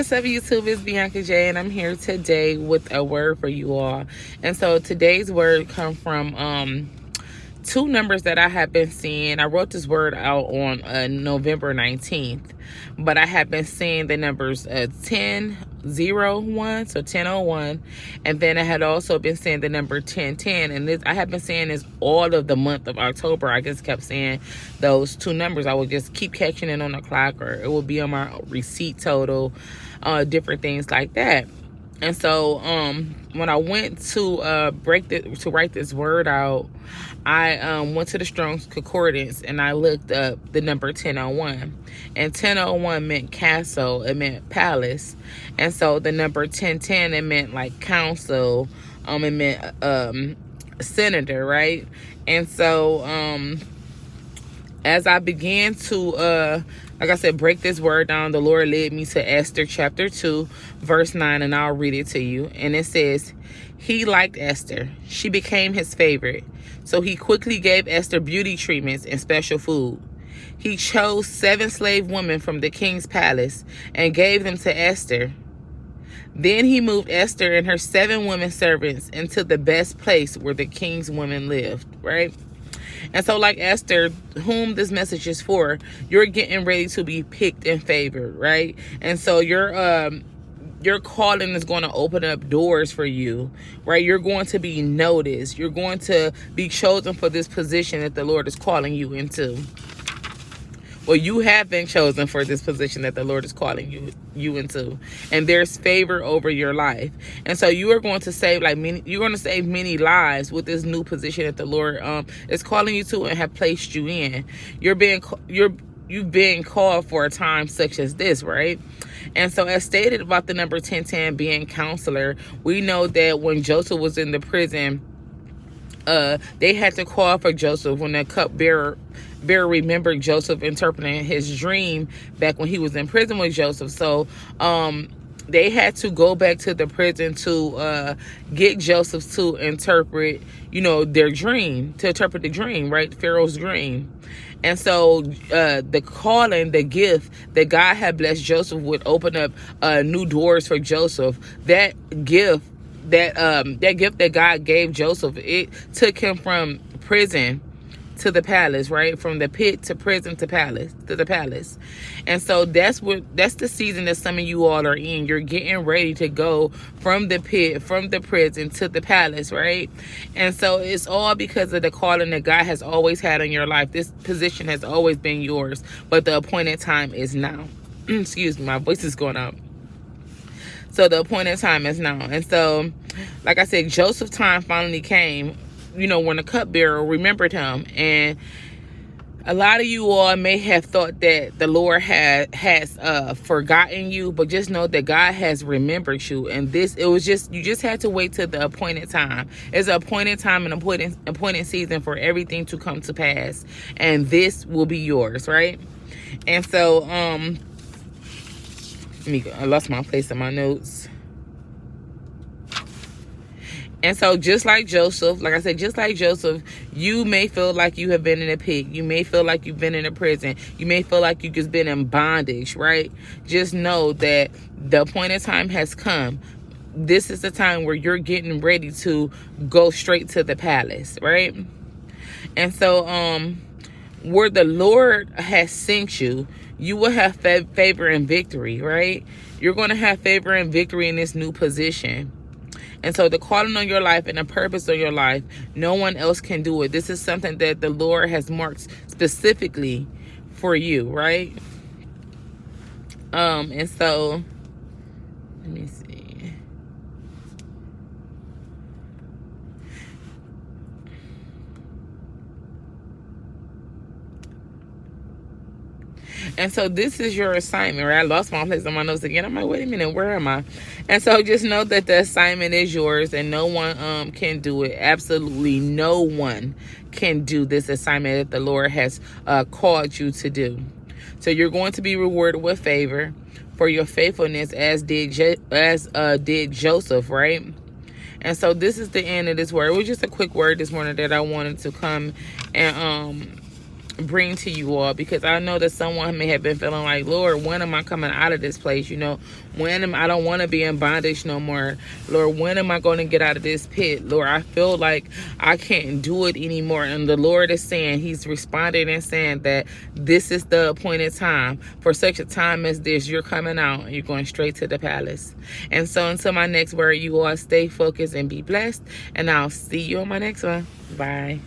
What's up, YouTube? It's Bianca J, and I'm here today with a word for you all. And so today's word come from two numbers that I have been seeing. I wrote this word out on November 19th, but I have been seeing the numbers 1001, so 1001, and then I had also been seeing the number 1010, and this I have been saying this all of the month of October. I just kept saying those two numbers. I would just keep catching it on the clock, or it will be on my receipt total, different things like that. And so when I went to write this word out, I went to the Strong's Concordance and I looked up the number 1001. And 1001 meant castle, it meant palace. And so the number 1010, it meant like council, it meant senator, right? And so as I began to like I said, break this word down, the Lord led me to Esther chapter 2, verse 9, and I'll read it to you. And it says, he liked Esther. She became his favorite. So he quickly gave Esther beauty treatments and special food. He chose 7 slave women from the king's palace and gave them to Esther. Then he moved Esther and her 7 women servants into the best place where the king's women lived, right? And so like Esther, whom this message is for, you're getting ready to be picked and favored, right? And so your calling is going to open up doors for you, right? You're going to be noticed. You're going to be chosen for this position that the Lord is calling you into. Well, you have been chosen for this position that the Lord is calling you into, and there's favor over your life. And so you are going to save many lives with this new position that the Lord is calling you to and have placed you in. You've been called for a time such as this, right? And so as stated about the number 1010 being counselor, we know that when Joseph was in the prison, they had to call for Joseph when the cupbearer remembered Joseph interpreting his dream back when he was in prison with Joseph. So they had to go back to the prison to get Joseph to interpret, their dream, to interpret the dream, right? Pharaoh's dream. And so the calling, the gift that God had blessed Joseph with open up new doors for Joseph. That gift that God gave Joseph, it took him from prison to the palace, right? From the pit to prison to the palace. And so that's the season that some of you all are in. You're getting ready to go from the pit, from the prison to the palace, right? And so it's all because of the calling that God has always had in your life. This position has always been yours, but the appointed time is now. Excuse me, my voice is going up. So the appointed time is now. And so, like I said, Joseph's time finally came, when the cupbearer remembered him. And a lot of you all may have thought that the Lord has forgotten you, but just know that God has remembered you. And you just had to wait till the appointed time. It's an appointed time and appointed season for everything to come to pass. And this will be yours, right? And so, I lost my place in my notes. And so just like Joseph, like I said, just like Joseph, you may feel like you have been in a pit. You may feel like you've been in a prison. You may feel like you've just been in bondage, right? Just know that the appointed time has come. This is the time where you're getting ready to go straight to the palace, right? And so where the Lord has sent you, you will have favor and victory, right? You're going to have favor and victory in this new position. And so the calling on your life and the purpose of your life, no one else can do it. This is something that the Lord has marked specifically for you, right? And so, let me see. And so this is your assignment, right? I lost my place on my notes again. I'm like, wait a minute, where am I? And so just know that the assignment is yours and no one can do it. Absolutely no one can do this assignment that the Lord has called you to do. So you're going to be rewarded with favor for your faithfulness as did Joseph, right? And so this is the end of this word. It was just a quick word this morning that I wanted to come and bring to you all, because I know that someone may have been feeling like, Lord, when am I coming out of this place? You know, I don't want to be in bondage no more. Lord, when am I going to get out of this pit? Lord, I feel like I can't do it anymore. And the Lord is saying, he's responding and saying that this is the appointed time. For such a time as this, you're coming out and you're going straight to the palace. And so until my next word, you all stay focused and be blessed. And I'll see you on my next one. Bye.